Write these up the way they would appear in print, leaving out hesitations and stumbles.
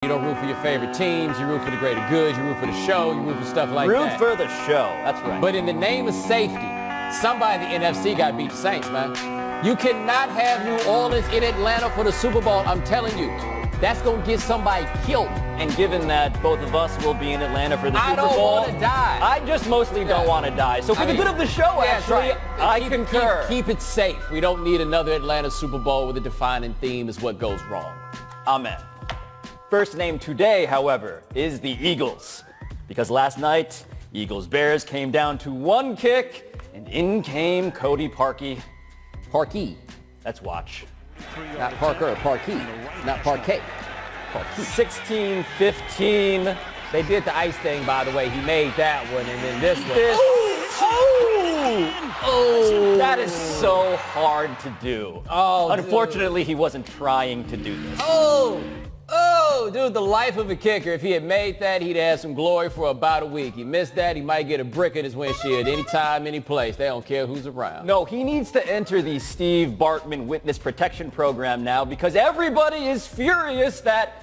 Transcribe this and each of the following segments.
You don't root for your favorite teams. You root for the greater good. You root for the show. You root for stuff like that. Root for the show. That's right. But in the name of safety, somebody in the NFC got to beat the Saints, man. You cannot have New Orleans in Atlanta for the Super Bowl. I'm telling you, that's going to get somebody killed. And given that both of us will be in Atlanta for the Super Bowl, I don't want to die. I just mostly don't want to die. So for the good of the show, actually, I concur. Keep it safe. We don't need another Atlanta Super Bowl with a defining theme is what goes wrong. Amen. First name today, however, is the Eagles. Because last night, Eagles-Bears came down to one kick, and in came Cody Parkey. Parkey. Let's watch. Not Parker, Parkey. Not Parquet. 16-15. They did the ice thing, by the way. He made that one, and then this one. Oh! That is so hard to do. Oh, unfortunately, he wasn't trying to do this. Oh, dude, the life of a kicker. If he had made that, he'd have some glory for about a week. He missed that, he might get a brick in his windshield anytime, any place. They don't care who's around. No, he needs to enter the Steve Bartman Witness Protection Program now because everybody is furious that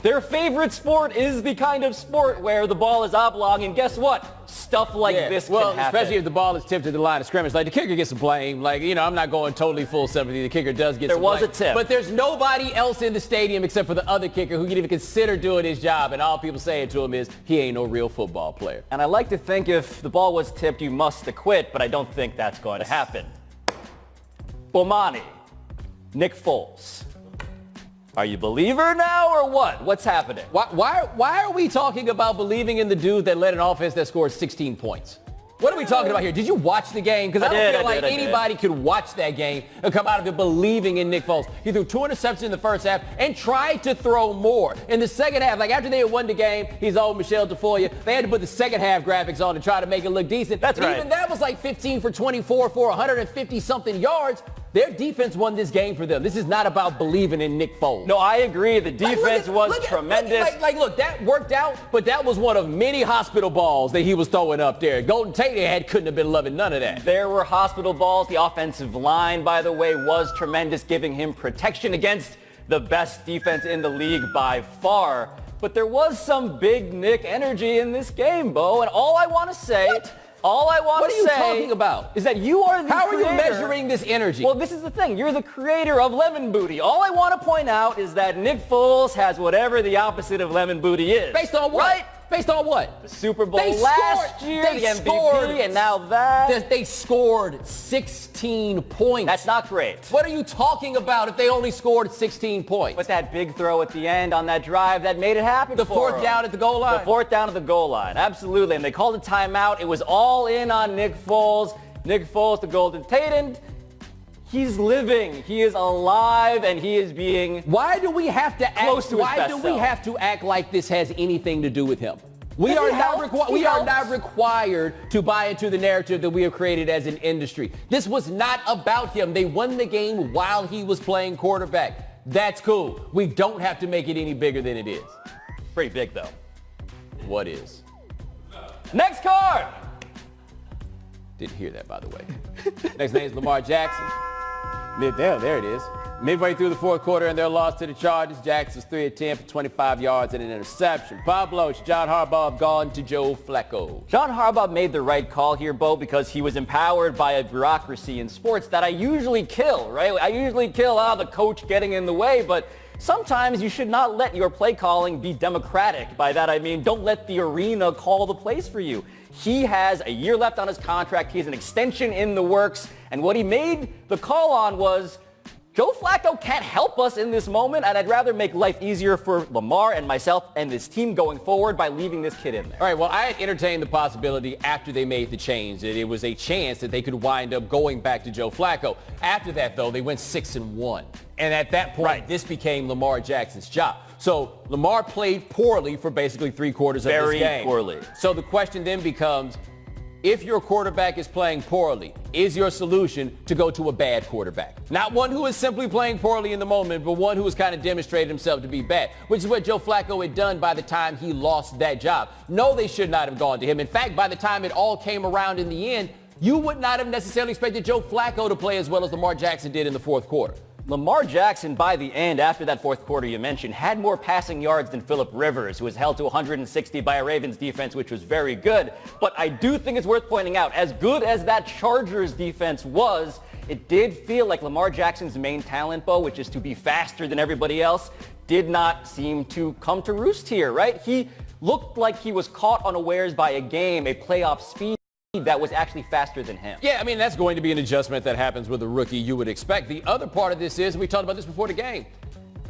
their favorite sport is the kind of sport where the ball is oblong, and guess what? Stuff like this can happen. Especially if the ball is tipped to the line of scrimmage. Like, the kicker gets the blame. Like, I'm not going totally full sympathy. The kicker does get some blame. There was a tip. But there's nobody else in the stadium except for the other kicker who can even consider doing his job, and all people saying to him is, he ain't no real football player. And I like to think if the ball was tipped, you must acquit, but I don't think that's going to happen. Bomani, Nick Foles. Are you a believer now or what? What's happening? Why are we talking about believing in the dude that led an offense that scored 16 points? What are we talking about here? Did you watch the game? Because I don't feel like anybody could watch that game and come out of it believing in Nick Foles. He threw 2 interceptions in the first half and tried to throw more. In the second half, like after they had won the game, he's old Michelle Tafoya. They had to put the second half graphics on to try to make it look decent. That's right. Even that was like 15 for 24 for 150-something yards. Their defense won this game for them. This is not about believing in Nick Foles. No, I agree. The defense was tremendous. Look, that worked out, but that was one of many hospital balls that he was throwing up there. Golden Tate couldn't have been loving none of that. There were hospital balls. The offensive line, by the way, was tremendous, giving him protection against the best defense in the league by far. But there was some big Nick energy in this game, Bo, and all I want to say... What are you talking about? Is that you are the How creator. Are you measuring this energy? Well, this is the thing. You're the creator of Lemon Booty. All I want to point out is that Nick Foles has whatever the opposite of Lemon Booty is. Based on what? Right? Based on what? The Super Bowl last year, the MVP, and now that. They scored 16 points. That's not great. What are you talking about if they only scored 16 points? But that big throw at the end on that drive, that made it happen. The fourth down at the goal line. The fourth down at the goal line, absolutely. And they called a timeout. It was all in on Nick Foles. Nick Foles, the Golden Tate, and he's living. He is alive, and he is being Why do we have to close to his best self. Why do we have to act like this has anything to do with him? We are not required to buy into the narrative that we have created as an industry. This was not about him. They won the game while he was playing quarterback. That's cool. We don't have to make it any bigger than it is. Pretty big, though. What is? Next card! Didn't hear that, by the way. Next name is Lamar Jackson. There it is. Midway through the fourth quarter in their loss to the Chargers, Jackson's 3 of 10 for 25 yards and an interception. Pablo, John Harbaugh have gone to Joe Flacco. John Harbaugh made the right call here, Bo, because he was empowered by a bureaucracy in sports that I usually kill, right? I usually kill the coach getting in the way, but sometimes you should not let your play calling be democratic. By that I mean don't let the arena call the plays for you. He has a year left on his contract. He has an extension in the works. And what he made the call on was, Joe Flacco can't help us in this moment, and I'd rather make life easier for Lamar and myself and this team going forward by leaving this kid in there. All right, well, I had entertained the possibility after they made the change that it was a chance that they could wind up going back to Joe Flacco. After that, though, they went 6-1. And at that point, this became Lamar Jackson's job. So Lamar played poorly for basically 3/4 of this game. Very poorly. So the question then becomes, if your quarterback is playing poorly, is your solution to go to a bad quarterback? Not one who is simply playing poorly in the moment, but one who has kind of demonstrated himself to be bad, which is what Joe Flacco had done by the time he lost that job. No, they should not have gone to him. In fact, by the time it all came around in the end, you would not have necessarily expected Joe Flacco to play as well as Lamar Jackson did in the fourth quarter. Lamar Jackson, by the end, after that fourth quarter you mentioned, had more passing yards than Phillip Rivers, who was held to 160 by a Ravens defense, which was very good. But I do think it's worth pointing out, as good as that Chargers defense was, it did feel like Lamar Jackson's main talent, Bo, which is to be faster than everybody else, did not seem to come to roost here, right? He looked like he was caught unawares by a playoff speed that was actually faster than him. Yeah, I mean, that's going to be an adjustment that happens with a rookie, you would expect. The other part of this is, and we talked about this before the game,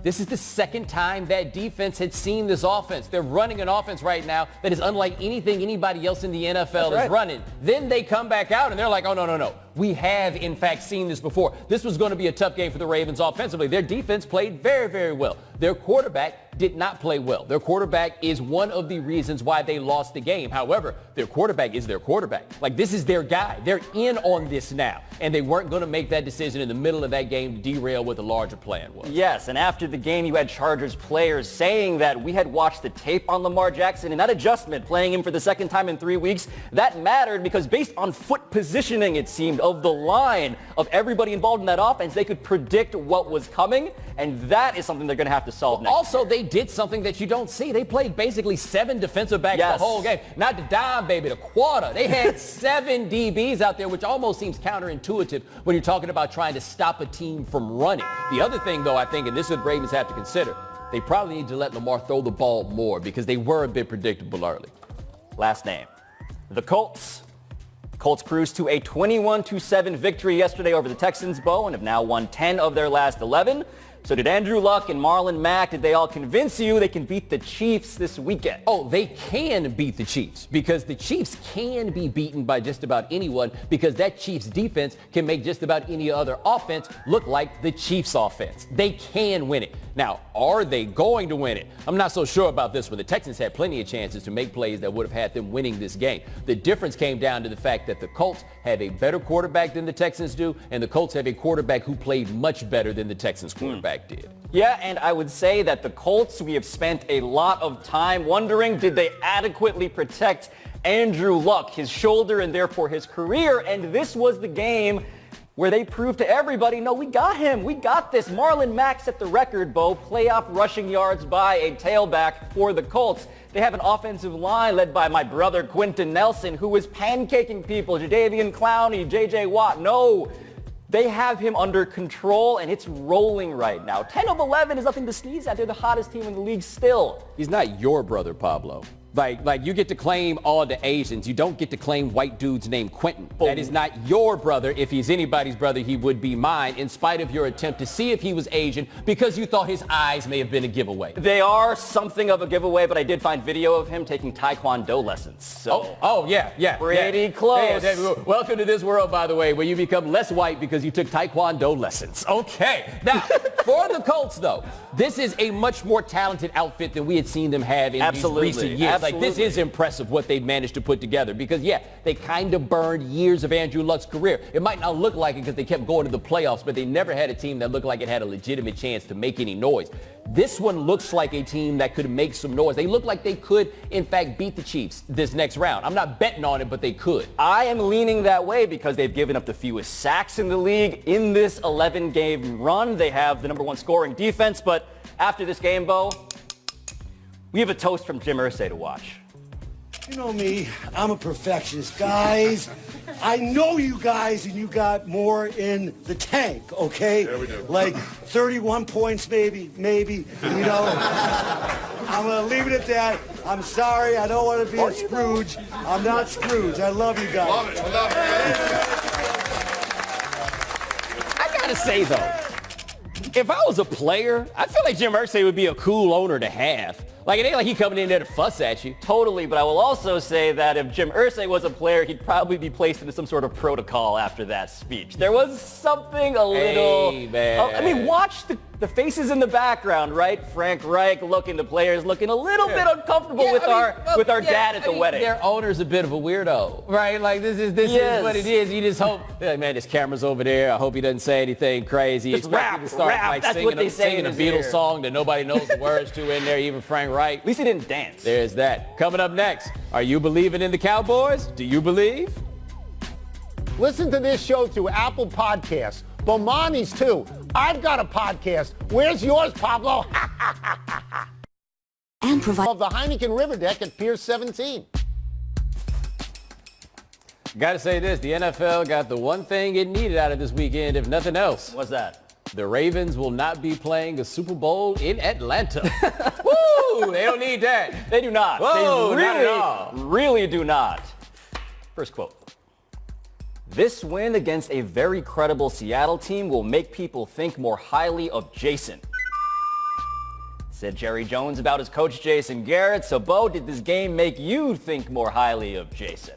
this is the second time that defense had seen this offense. They're running an offense right now that is unlike anything anybody else in the NFL is running. Then they come back out and they're like, oh, no. We have, in fact, seen this before. This was going to be a tough game for the Ravens offensively. Their defense played very, very well. Their quarterback did not play well. Their quarterback is one of the reasons why they lost the game. However, their quarterback is their quarterback. Like, this is their guy. They're in on this now. And they weren't going to make that decision in the middle of that game to derail what the larger plan was. Yes, and after the game, you had Chargers players saying that we had watched the tape on Lamar Jackson, and that adjustment, playing him for the second time in 3 weeks, that mattered because based on foot positioning, it seemed, of the line of everybody involved in that offense, they could predict what was coming, and that is something they're going to have to solve next. Also, they did something that you don't see. They played basically 7 defensive backs the whole game. Not the dime, baby, the quarter. They had 7 DBs out there, which almost seems counterintuitive when you're talking about trying to stop a team from running. The other thing, though, I think, and this is what the Ravens have to consider, they probably need to let Lamar throw the ball more because they were a bit predictable early. Last name. The Colts. Colts cruised to a 21-7 victory yesterday over the Texans, Bo, and have now won 10 of their last 11. So did Andrew Luck and Marlon Mack, did they all convince you they can beat the Chiefs this weekend? Oh, they can beat the Chiefs because the Chiefs can be beaten by just about anyone because that Chiefs defense can make just about any other offense look like the Chiefs offense. They can win it. Now, are they going to win it? I'm not so sure about this one. The Texans had plenty of chances to make plays that would have had them winning this game. The difference came down to the fact that the Colts have a better quarterback than the Texans do, and the Colts have a quarterback who played much better than the Texans quarterback did. Yeah, and I would say that the Colts, we have spent a lot of time wondering, did they adequately protect Andrew Luck, his shoulder, and therefore his career? And this was the game where they proved to everybody, no, we got him. We got this. Marlon Mack set the record, Bo, playoff rushing yards by a tailback for the Colts. They have an offensive line led by my brother Quentin Nelson, who is pancaking people, Jadeveon Clowney, J.J. Watt. No, they have him under control, and it's rolling right now. 10 of 11 is nothing to sneeze at. They're the hottest team in the league still. He's not your brother, Pablo. Like you get to claim all the Asians. You don't get to claim white dudes named Quentin. That is not your brother. If he's anybody's brother, he would be mine, in spite of your attempt to see if he was Asian because you thought his eyes may have been a giveaway. They are something of a giveaway, but I did find video of him taking Taekwondo lessons. So yeah. Pretty close. Welcome to this world, by the way, where you become less white because you took Taekwondo lessons. Okay. Now, for the Colts, though, this is a much more talented outfit than we had seen them have in these recent years. Like, this is impressive what they've managed to put together because, yeah, they kind of burned years of Andrew Luck's career. It might not look like it because they kept going to the playoffs, but they never had a team that looked like it had a legitimate chance to make any noise. This one looks like a team that could make some noise. They look like they could, in fact, beat the Chiefs this next round. I'm not betting on it, but they could. I am leaning that way because they've given up the fewest sacks in the league in this 11-game run. They have the number 1 scoring defense, but after this game, Bo, we have a toast from Jim Irsay to watch. You know me, I'm a perfectionist, guys. I know you guys, and you got more in the tank, okay? Yeah, we do. Like 31 points, maybe, you know. I'm going to leave it at that. I'm sorry, I don't want to be a Scrooge. I'm not Scrooge. I love you guys. Love it. I love it. I gotta say, though, if I was a player, I feel like Jim Irsay would be a cool owner to have. Like, it ain't like he coming in there to fuss at you. Totally, but I will also say that if Jim Irsay was a player, he'd probably be placed into some sort of protocol after that speech. There was something a little... Hey, man. I mean, watch the faces in the background, right? Frank Reich looking, the players looking a little bit uncomfortable with our dad at the wedding. Their owner's a bit of a weirdo, right? Like, this is what it is. You just hope, man, this camera's over there. I hope he doesn't say anything crazy. Just rap. Like, that's what they say singing a Beatles song that nobody knows the words to in there, even Frank Reich. At least he didn't dance. There's that. Coming up next, are you believing in the Cowboys? Do you believe? Listen to this show through Apple Podcasts. Bomani's too. I've got a podcast. Where's yours, Pablo? And provide Of the Heineken River Deck at Pier 17. Got to say this, the NFL got the one thing it needed out of this weekend, if nothing else. What's that? The Ravens will not be playing a Super Bowl in Atlanta. Woo! They don't need that. They do not. Whoa, they not at all. really do not. First quote. This win against a very credible Seattle team will make people think more highly of Jason. Said Jerry Jones about his coach Jason Garrett. So, Bo, did this game make you think more highly of Jason?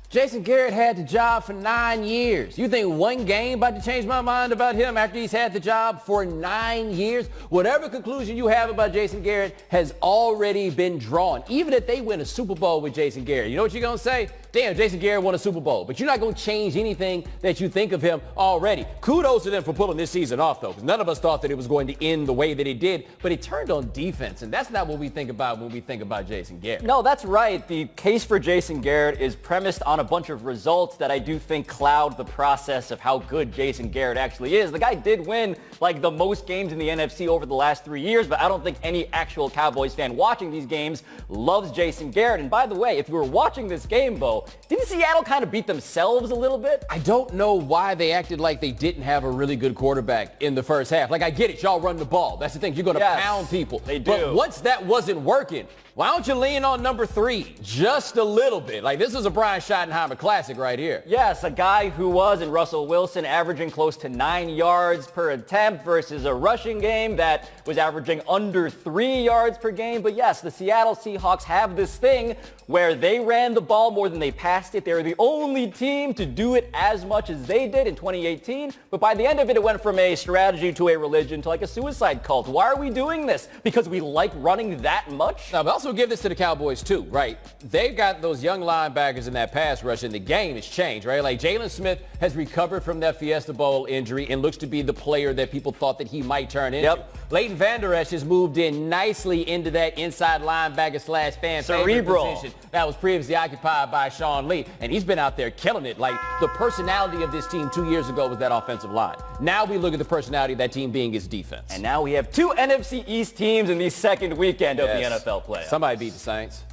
Jason Garrett had the job for 9 years. You think one game about to change my mind about him after he's had the job for 9 years? Whatever conclusion you have about Jason Garrett has already been drawn. Even if they win a Super Bowl with Jason Garrett, you know what you're going to say? Damn, Jason Garrett won a Super Bowl. But you're not going to change anything that you think of him already. Kudos to them for pulling this season off, though, because none of us thought that it was going to end the way that it did. But it turned on defense, and that's not what we think about when we think about Jason Garrett. No, that's right. The case for Jason Garrett is premised on a bunch of results that I do think cloud the process of how good Jason Garrett actually is. The guy did win like the most games in the NFC over the last 3 years, but I don't think any actual Cowboys fan watching these games loves Jason Garrett. And by the way, if you were watching this game, Bo, didn't Seattle kind of beat themselves a little bit? I don't know why they acted like they didn't have a really good quarterback in the first half. Like, I get it. Y'all run the ball. That's the thing. You're going to pound people. They do. But once that wasn't working, why don't you lean on number 3 just a little bit? Like, this is a Brian Schottenheimer classic right here. Yes, a guy who was in Russell Wilson averaging close to 9 yards per attempt versus a rushing game that was averaging under 3 yards per game. But yes, the Seattle Seahawks have this thing where they ran the ball more than they passed it. They were the only team to do it as much as they did in 2018. But by the end of it, it went from a strategy to a religion to like a suicide cult. Why are we doing this? Because we like running that much? Now, but also give this to the Cowboys too, right? They've got those young linebackers in that pass rush, and the game has changed, right? Like, Jalen Smith has recovered from that Fiesta Bowl injury and looks to be the player that people thought that he might turn into. Yep. Leighton Vander Esch has moved in nicely into that inside linebacker / fan favorite position that was previously occupied by Sean Lee, and he's been out there killing it. Like, the personality of this team 2 years ago was that offensive line. Now we look at the personality of that team being its defense. And now we have 2 NFC East teams in the second weekend of the NFL playoffs. Somebody beat the Saints.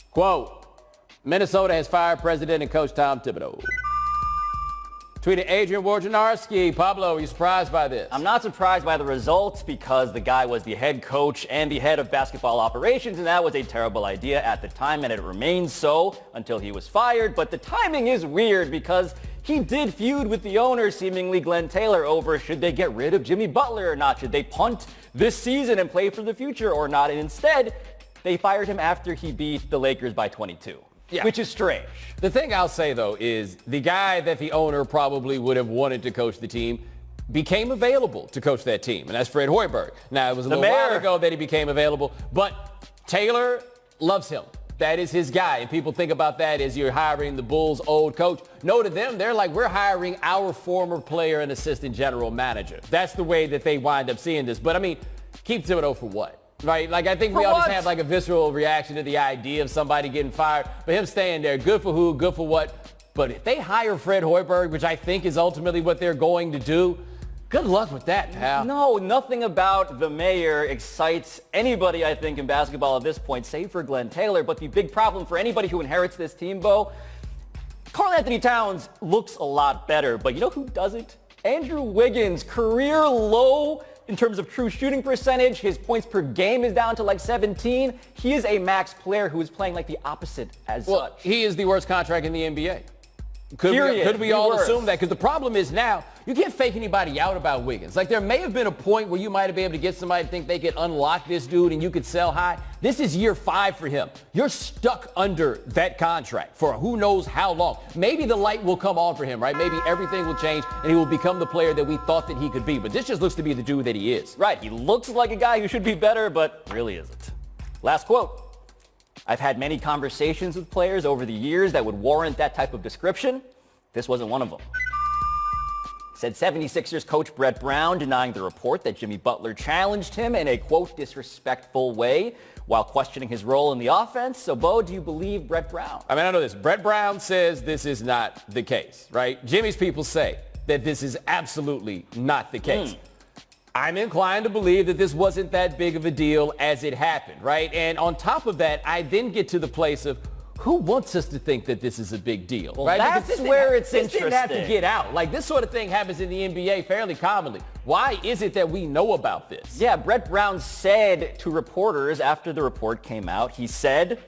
Quote, Minnesota has fired President and Coach Tom Thibodeau. Tweeted Adrian Wojnarowski. Pablo, are you surprised by this? I'm not surprised by the results because the guy was the head coach and the head of basketball operations, and that was a terrible idea at the time, and it remains so until he was fired. But the timing is weird because he did feud with the owner, seemingly Glenn Taylor, over should they get rid of Jimmy Butler or not? Should they punt this season and play for the future or not? And instead, they fired him after he beat the Lakers by 22. Yeah. Which is strange. The thing I'll say, though, is the guy that the owner probably would have wanted to coach the team became available to coach that team, and that's Fred Hoiberg. Now, it was a little while ago that he became available, but Taylor loves him. That is his guy, and people think about that as you're hiring the Bulls' old coach. No, to them, they're like, we're hiring our former player and assistant general manager. That's the way that they wind up seeing this. But, I mean, keep Thibodeau for what? Right? Like, I think we always have like a visceral reaction to the idea of somebody getting fired. But him staying there, good for who, good for what. But if they hire Fred Hoiberg, which I think is ultimately what they're going to do, good luck with that, pal. No, nothing about the mayor excites anybody, I think, in basketball at this point, save for Glenn Taylor. But the big problem for anybody who inherits this team, Bo, Karl Anthony Towns looks a lot better. But you know who doesn't? Andrew Wiggins, career low in terms of true shooting percentage. His points per game is down to like 17. He is a max player who is playing like the opposite as such. He is the worst contract in the NBA. Could we all assume that? Because the problem is now, you can't fake anybody out about Wiggins. Like, there may have been a point where you might have been able to get somebody to think they could unlock this dude and you could sell high. This is year 5 for him. You're stuck under that contract for who knows how long. Maybe the light will come on for him, right? Maybe everything will change and he will become the player that we thought that he could be. But this just looks to be the dude that he is. Right. He looks like a guy who should be better, but really isn't. Last quote. I've had many conversations with players over the years that would warrant that type of description. This wasn't one of them. Said 76ers coach Brett Brown denying the report that Jimmy Butler challenged him in a, quote, disrespectful way while questioning his role in the offense. So, Bo, do you believe Brett Brown? I mean, I know this. Brett Brown says this is not the case, right? Jimmy's people say that this is absolutely not the case. I'm inclined to believe that this wasn't that big of a deal as it happened, right? And on top of that, I then get to the place of who wants us to think that this is a big deal, well, right? That's where it's interesting. This didn't have to get out. Like, this sort of thing happens in the NBA fairly commonly. Why is it that we know about this? Yeah, Brett Brown said to reporters after the report came out, he said,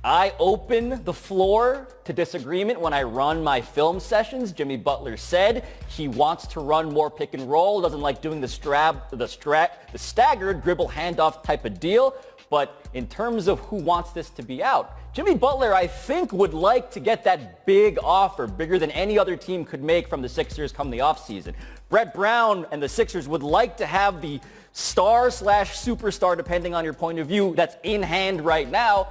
I open the floor to disagreement when I run my film sessions. Jimmy Butler said he wants to run more pick and roll, doesn't like doing the staggered dribble handoff type of deal. But in terms of who wants this to be out, Jimmy Butler, I think, would like to get that big offer, bigger than any other team could make from the Sixers come the offseason. Brett Brown and the Sixers would like to have the star/superstar, depending on your point of view, that's in hand right now.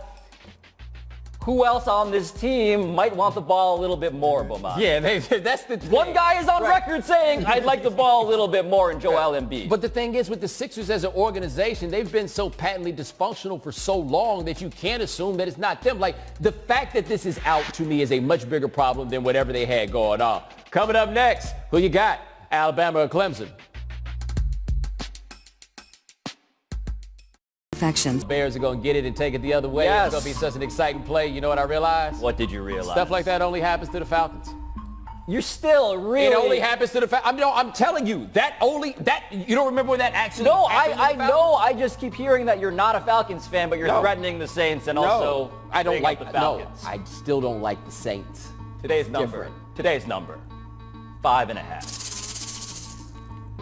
Who else on this team might want the ball a little bit more, Bomani? Yeah, that's the thing. One guy is on record saying, I'd like the ball a little bit more in Joel Embiid. But the thing is, with the Sixers as an organization, they've been so patently dysfunctional for so long that you can't assume that it's not them. Like, the fact that this is out to me is a much bigger problem than whatever they had going on. Coming up next, who you got? Alabama or Clemson? Bears are going to get it and take it the other way. Yes. It's going to be such an exciting play. You know what I realized? What did you realize? Stuff like that only happens to the Falcons. You're still really... It only happens to the Falcons. I'm telling you, you don't remember when that actually No, happened I know. I just keep hearing that you're not a Falcons fan, but you're threatening the Saints and also I don't like the Falcons. No, I still don't like the Saints. Today's number, 5.5.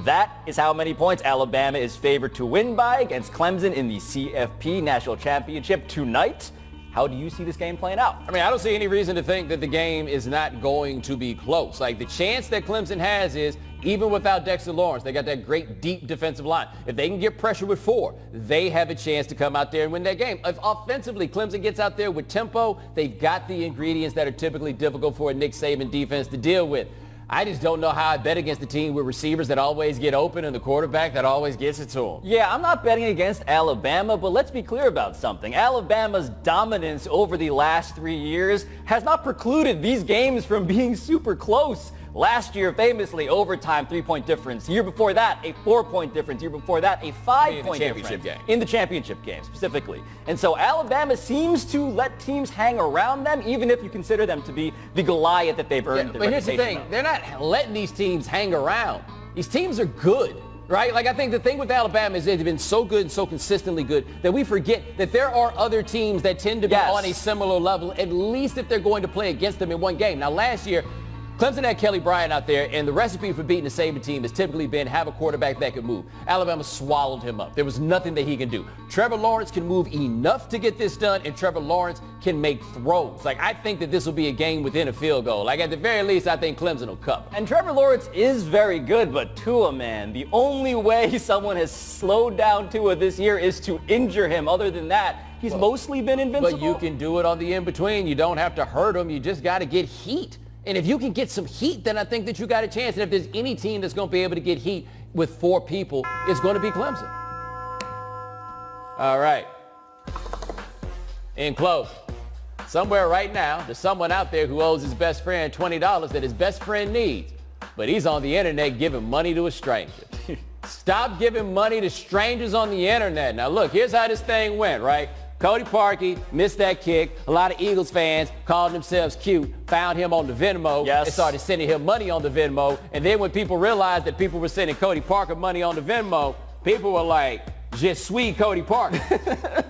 That is how many points Alabama is favored to win by against Clemson in the CFP National Championship tonight. How do you see this game playing out? I mean, I don't see any reason to think that the game is not going to be close. Like, the chance that Clemson has is, even without Dexter Lawrence, they got that great deep defensive line. If they can get pressure with 4, they have a chance to come out there and win that game. If offensively Clemson gets out there with tempo, they've got the ingredients that are typically difficult for a Nick Saban defense to deal with. I just don't know how I bet against the team with receivers that always get open and the quarterback that always gets it to them. Yeah, I'm not betting against Alabama, but let's be clear about something. Alabama's dominance over the last 3 years has not precluded these games from being super close. Last year, famously, overtime, 3-point difference. Year before that, a 4-point difference. Year before that, a 5-point difference. In the championship game, specifically. And so Alabama seems to let teams hang around them, even if you consider them to be the Goliath that they've earned. But here's the thing. They're not letting these teams hang around. These teams are good, right? Like, I think the thing with Alabama is they've been so good and so consistently good that we forget that there are other teams that tend to be on a similar level, at least if they're going to play against them in one game. Now, last year, Clemson had Kelly Bryant out there, and the recipe for beating the Saban team has typically been have a quarterback that can move. Alabama swallowed him up. There was nothing that he can do. Trevor Lawrence can move enough to get this done, and Trevor Lawrence can make throws. Like, I think that this will be a game within a field goal. Like, at the very least, I think Clemson will cover. And Trevor Lawrence is very good, but Tua, man, the only way someone has slowed down Tua this year is to injure him. Other than that, he's mostly been invincible. But you can do it on the in-between. You don't have to hurt him. You just got to get heat. And if you can get some heat, then I think that you got a chance. And if there's any team that's going to be able to get heat with 4 people, it's going to be Clemson. All right. In close, somewhere right now, there's someone out there who owes his best friend $20 that his best friend needs. But he's on the internet giving money to a stranger. Stop giving money to strangers on the internet. Now, look, here's how this thing went, right? Cody Parkey missed that kick. A lot of Eagles fans called themselves cute, found him on the Venmo, and started sending him money on the Venmo. And then when people realized that people were sending Cody Parker money on the Venmo, people were like, je suis Cody Parker.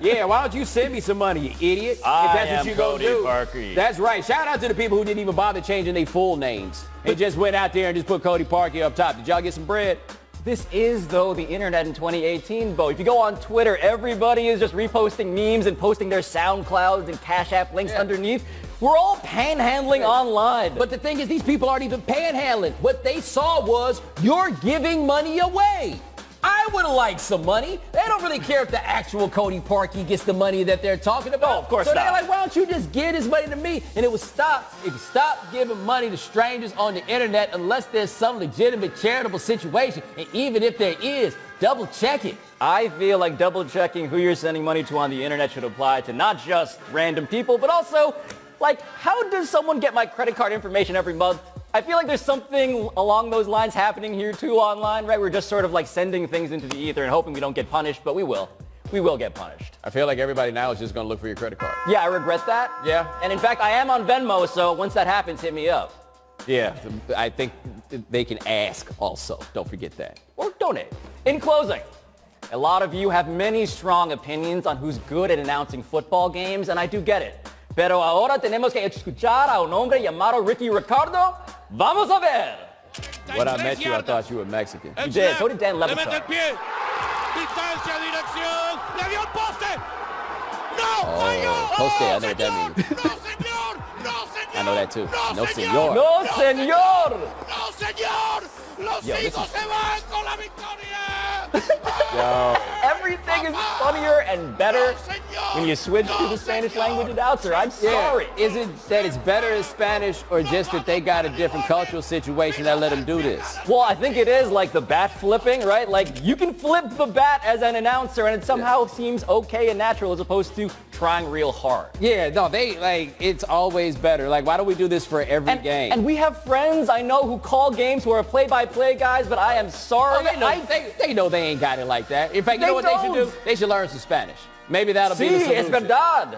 Yeah, why don't you send me some money, you idiot? If that's what you gonna do. Parkey. That's right. Shout out to the people who didn't even bother changing their full names and just went out there and just put Cody Parkey up top. Did y'all get some bread? This is, though, the internet in 2018, Bo. If you go on Twitter, everybody is just reposting memes and posting their SoundClouds and Cash App links underneath. We're all panhandling online. But the thing is, these people aren't even panhandling. What they saw was you're giving money away. I would like some money. They don't really care if the actual Cody Parkey gets the money that they're talking about. No, of course not. not. They're like, why don't you just give this money to me? And it would stop. If you stop giving money to strangers on the internet unless there's some legitimate charitable situation. And even if there is, double check it. I feel like double checking who you're sending money to on the internet should apply to not just random people, but also, like, how does someone get my credit card information every month I feel like there's something along those lines happening here too online, right? We're just sort of like sending things into the ether and hoping we don't get punished, but we will. We will get punished. I feel like everybody now is just going to look for your credit card. Yeah, I regret that. Yeah. And in fact, I am on Venmo, so once that happens, hit me up. Yeah, I think they can ask also. Don't forget that. Or donate. In closing, a lot of you have many strong opinions on who's good at announcing football games, and I do get it. Pero ahora tenemos que escuchar a un hombre llamado Ricky Ricardo. Vamos a ver. When I met you, I thought you were Mexican. You did. So did Dan Le mete el Levitar. pie. Distancia, dirección. Le dio el poste. No, falló. Poste, I know what that means. No, señor. No, señor. I know that too. No, señor. senor. No, señor. No, señor. Los Yo, hijos se van con la victoria. Yo. Everything is funnier and better when you switch to the Spanish language announcer. I'm sorry. Is it that it's better in Spanish or just that they got a different cultural situation that let them do this? Well, I think it is like the bat flipping, right? Like you can flip the bat as an announcer and it somehow seems okay and natural as opposed to trying real hard. Yeah, no, it's always better. Like, why don't we do this for every game? And we have friends I know who call games who are play-by-play guys, but I am sorry. They know they ain't got it like that. In fact, you know what they should do? They should learn some Spanish. Maybe that'll be the Sí, solution. es verdad.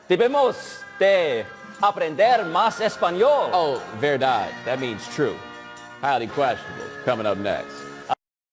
Debemos de aprender más español. Oh, verdad. That means true. Highly questionable. Coming up next.